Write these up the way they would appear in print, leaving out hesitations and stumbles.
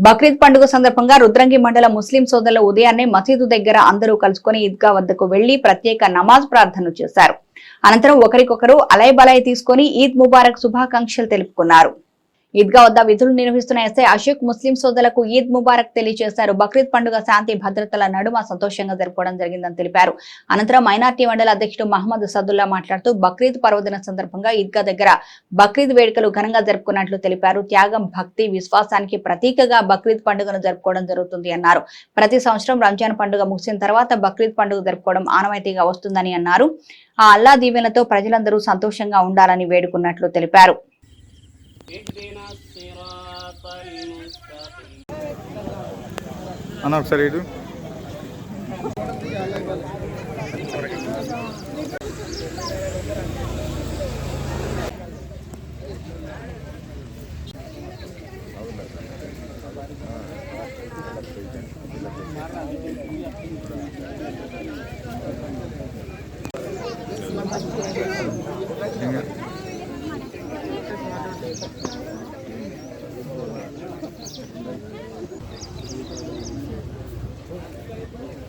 బక్రీద్ పండుగ సందర్భంగా రుద్రంగి మండల ముస్లిం సోదరులు ఉదయాన్నే మసీదు దగ్గర అందరూ కలుసుకుని ఈద్గా వద్దకు వెళ్లి ప్రత్యేక నమాజ్ ప్రార్థనలు చేశారు. అనంతరం ఒకరికొకరు అలైబలై తీసుకుని ఈద్ ముబారక్ శుభాకాంక్షలు తెలుపుకున్నారు. ఈద్గా వద్ద విధులు నిర్వహిస్తున్న ఎస్ఐ అశోక్ ముస్లిం సోదరులకు ఈద్ ముబారక్ తెలియజేశారు. బక్రీద్ పండుగ శాంతి భద్రతల నడుమ సంతోషంగా జరుపుకోవడం జరిగిందని తెలిపారు. అనంతరం మైనార్టీ మండల అధ్యక్షుడు మహమ్మద్ సదుల్లా మాట్లాడుతూ బక్రీద్ పర్వదిన సందర్భంగా ఈద్గా దగ్గర బక్రీద్ వేడుకలు ఘనంగా జరుపుకున్నట్లు తెలిపారు. త్యాగం, భక్తి, విశ్వాసానికి ప్రతీకగా బక్రీద్ పండుగను జరుపుకోవడం జరుగుతుంది అన్నారు. ప్రతి సంవత్సరం రంజాన్ పండుగ ముగిసిన తర్వాత బక్రీద్ పండుగ జరుపుకోవడం ఆనవాయితీగా వస్తుందని అన్నారు. ఆ అల్లా దీవెనలతో ప్రజలందరూ సంతోషంగా ఉండాలని వేడుకున్నట్లు తెలిపారు. అన్న ఒకసారి ఇటు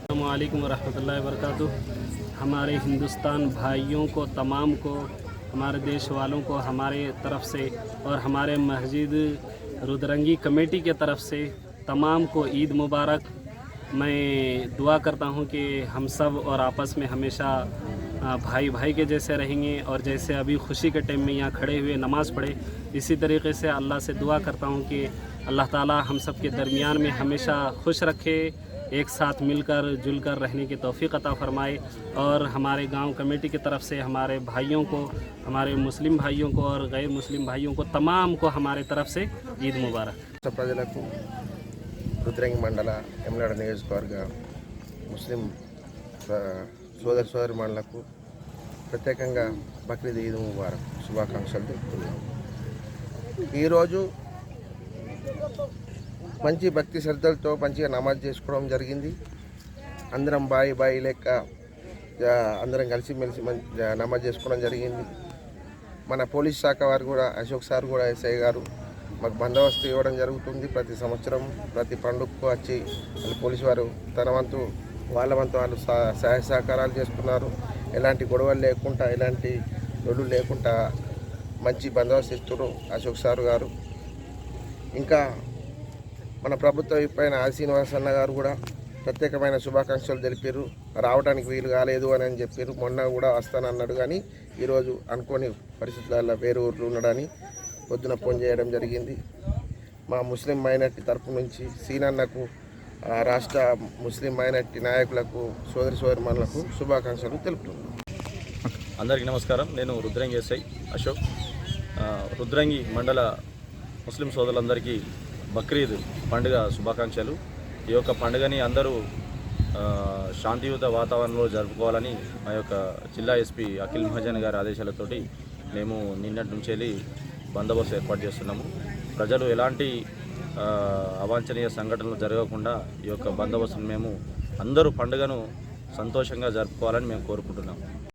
अस्सलामुअलैकुम वरहमतुल्लाहि वबरकातुह। हमारे हिंदुस्तान भाइयों को, तमाम को, हमारे देश वालों को हमारे तरफ से और हमारे मस्जिद रुद्रंगी कमेटी के तरफ से तमाम को ईद मुबारक। मैं दुआ करता हूँ कि हम सब और आपस में हमेशा भाई भाई के जैसे रहेंगे और जैसे अभी खुशी के टाइम में यहाँ खड़े हुए नमाज़ पढ़े, इसी तरीके से अल्लाह से दुआ करता हूँ कि अल्लाह ताला हम सब के दरमियान में हमेशा खुश रखे, एक साथ मिलकर जुलकर रहने की तौफीक अता फरमाए। और हमारे गांव कमेटी की तरफ से हमारे भाइयों को, हमारे मुस्लिम भाइयों को और गैर मुस्लिम भाइयों को, तमाम को हमारे तरफ से ईद मुबारक। ప్రజలకు రుద్రంగి మండల ఎమ్లాడ నియోజకవర్గ ముస్లిం సోదరి మండలకు ప్రత్యేకంగా బక్రీద్ ఈద్ ముబారక్ శుభాకాంక్షలు తెలుపుతున్నాను. ఈరోజు మంచి భక్తి శ్రద్ధలతో మంచిగా నమాజ్ చేసుకోవడం జరిగింది. అందరం బాయి లెక్క అందరం కలిసిమెలిసి నమాజ్ చేసుకోవడం జరిగింది. మన పోలీస్ శాఖ వారు కూడా, అశోక్ సార్ కూడా, ఎస్ఐ గారు మాకు బందోబస్తు ఇవ్వడం జరుగుతుంది. ప్రతి సంవత్సరం ప్రతి పండుగకు వచ్చి పోలీసు వారు తన వంతు వాళ్ళ సహాయ సహకారాలు చేస్తున్నారు. ఎలాంటి గొడవలు లేకుండా, ఎలాంటి లొల్లు లేకుండా మంచి బందోబస్తు ఇస్తున్నారు అశోక్ సార్ గారు. ఇంకా మన ప్రభుత్వ పైన శ్రీనివాస్ అన్న గారు కూడా ప్రత్యేకమైన శుభాకాంక్షలు తెలిపారు. రావడానికి వీలు కాలేదు అని చెప్పారు. మొన్న కూడా వస్తానన్నాడు, కానీ ఈరోజు అనుకోని పరిస్థితులలో వేరే ఊర్లు ఉన్నాడని పొద్దున ఫోన్ చేయడం జరిగింది. మా ముస్లిం మైనార్టీ తరపు నుంచి సీనన్నకు, రాష్ట్ర ముస్లిం మైనార్టీ నాయకులకు, సోదరిమణులకు శుభాకాంక్షలు తెలుపుతున్నాను. అందరికీ నమస్కారం. నేను రుద్రంగి ఎస్ఐ అశోక్. రుద్రంగి మండల ముస్లిం సోదరులందరికీ బక్రీద్ పండుగ శుభాకాంక్షలు. ఈ యొక్క పండుగని అందరూ శాంతియుత వాతావరణంలో జరుపుకోవాలని మా యొక్క జిల్లా ఎస్పీ అఖిల్ మహాజన్ గారి ఆదేశాలతోటి మేము నిన్నటి నుంచి వెళ్ళి బందోబస్తు ఏర్పాటు చేస్తున్నాము. ప్రజలు ఎలాంటి అవాంఛనీయ సంఘటనలు జరగకుండా ఈ యొక్క బందోబస్తును మేము అందరూ పండుగను సంతోషంగా జరుపుకోవాలని మేము కోరుకుంటున్నాము.